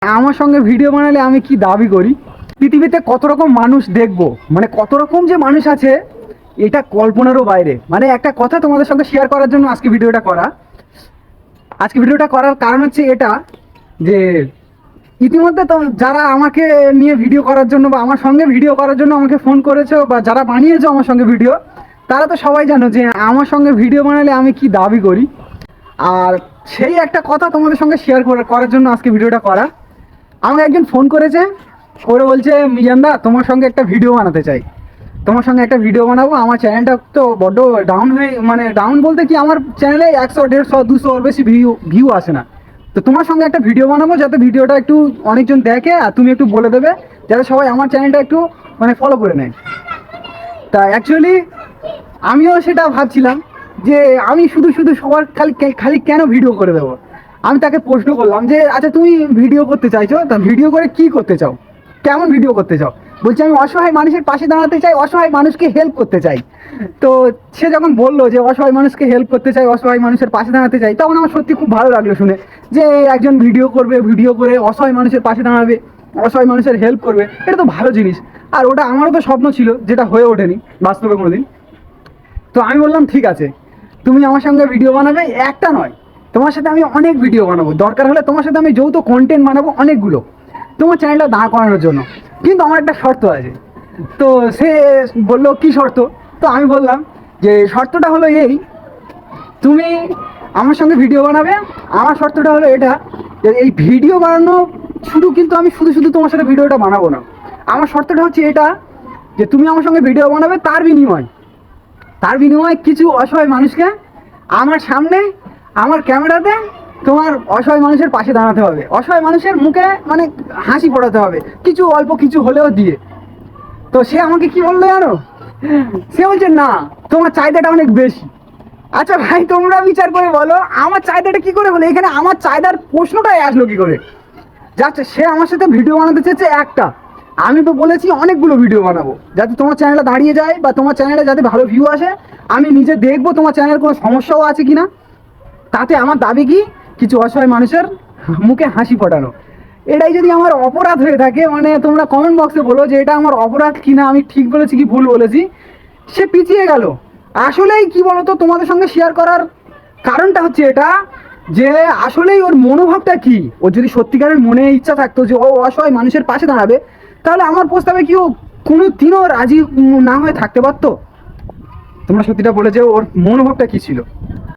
আমার সঙ্গে ভিডিও বানালে আমি কি দাবি করি? পৃথিবীতে কত রকম মানুষ দেখবো, মানে কত রকম যে মানুষ আছে এটা কল্পনারও বাইরে। মানে একটা কথা তোমাদের সঙ্গে শেয়ার করার জন্য আজকে ভিডিওটা করার কারণ হচ্ছে এটা যে ইতিমধ্যে তো যারা আমাকে নিয়ে ভিডিও করার জন্য বা আমার সঙ্গে ভিডিও করার জন্য আমাকে ফোন করেছো বা যারা বানিয়েছো আমার সঙ্গে ভিডিও, তারা তো সবাই জানো যে আমার সঙ্গে ভিডিও বানালে আমি কি দাবি করি। আর সেই একটা কথা তোমাদের সঙ্গে শেয়ার করার জন্য আজকে ভিডিওটা করা। আমাকে একজন ফোন করেছে, করে বলছে মিজানদা তোমার সঙ্গে একটা ভিডিও বানাতে চাই, তোমার সঙ্গে একটা ভিডিও বানাবো। আমার চ্যানেলটা তো বড্ড ডাউন হয়ে, মানে ডাউন বলতে কি, আমার চ্যানেলে 100 150 200 ওর বেশি ভিউ আসে না। তো তোমার সঙ্গে একটা ভিডিও বানাবো যাতে ভিডিওটা একটু অনেকজন দেখে, আর তুমি একটু বলে দেবে যাতে সবাই আমার চ্যানেলটা একটু মানে ফলো করে নেয়। তা অ্যাকচুয়ালি আমিও সেটা ভাবছিলাম যে আমি শুধু শুধু সবার খালি কেন ভিডিও করে দেবো। আমি তাকে প্রশ্ন করলাম যে আচ্ছা তুমি ভিডিও করতে চাইছো, তা ভিডিও করে কি করতে চাও, কেমন ভিডিও করতে চাও? বলছি আমি অসহায় মানুষের পাশে দাঁড়াতে চাই, অসহায় মানুষকে হেল্প করতে চাই। তো সে যখন বললো যে অসহায় মানুষকে হেল্প করতে চাই, অসহায় মানুষের পাশে দাঁড়াতে চাই, তখন আমার সত্যি খুব ভালো লাগলো শুনে যে একজন ভিডিও করবে, ভিডিও করে অসহায় মানুষের পাশে দাঁড়াবে, অসহায় মানুষের হেল্প করবে। এটা তো ভালো জিনিস। আর ওটা আমারও তো স্বপ্ন ছিল, যেটা হয়ে ওঠেনি বাস্তবে কোনোদিন। তো আমি বললাম ঠিক আছে, তুমি আমার সঙ্গে ভিডিও বানাবে, একটা নয়, তোমার সাথে আমি অনেক ভিডিও বানাবো, দরকার হলে তোমার সাথে আমি যৌথ কন্টেন্ট বানাবো অনেকগুলো, তোমার চ্যানেলটা দাঁড় করানোর জন্য। কিন্তু আমার একটা শর্ত আছে। তো সে বললো কি শর্ত? তো আমি বললাম যে শর্তটা হলো এই, তুমি আমার সঙ্গে ভিডিও বানাবে, আমার শর্তটা হলো এটা যে এই ভিডিও বানানো কিন্তু আমি শুধু শুধু তোমার সাথে ভিডিওটা বানাবো না। আমার শর্তটা হচ্ছে এটা যে তুমি আমার সঙ্গে ভিডিও বানাবে, তার বিনিময়ে কিছু অসহায় মানুষকে আমার সামনে, আমার ক্যামেরাতে তোমার অসহায় মানুষের পাশে দাঁড়াতে হবে, অসহায় মানুষের মুখে মানে হাসি ফোটাতে হবে, কিছু অল্প কিছু হলেও দিয়ে। তো সে আমাকে কি বললো জানো? সে বলছে না, তোমার চাহিদাটা অনেক বেশি। আচ্ছা ভাই, তোমরা বিচার করে বলো আমার চাহিদাটা কি করে হলো? এখানে আমার চাহিদার প্রশ্নটাই আসলো কি করে? যাচ্ছে সে আমার সাথে ভিডিও বানাতে চেয়েছে একটা, আমি তো বলেছি অনেকগুলো ভিডিও বানাবো যাতে তোমার চ্যানেলটা দাঁড়িয়ে যায় বা তোমার চ্যানেলে যাতে ভালো ভিউ আসে। আমি নিজে দেখবো তোমার চ্যানেলের কোনো সমস্যাও আছে কিনা। তাতে আমার দাবি কি, কিছু অসহায় মানুষের মুখে হাসি ফোটানো। এটাই যদি আমার অপরাধ হয়ে থাকে, মানে তোমরা কমেন্ট বক্সে বলো যে এটা আমার অপরাধ কিনা, আমি ঠিক বলেছি কি ভুল বলেছি। সে পিছিয়ে গেল। আসলেই কি বলতো, তোমাদের সঙ্গে শেয়ার করার কারণটা হচ্ছে এটা যে আসলেই ওর মনোভাবটা কি। ওর যদি সত্যিকারের মনে ইচ্ছা থাকতো যে ও অসহায় মানুষের পাশে দাঁড়াবে, তাহলে আমার প্রস্তাবে কি ও কোনো দিনও রাজি না হয়ে থাকতে পারতো? তোমরা সত্যিটা বলে যে ওর মনোভাবটা কি ছিল।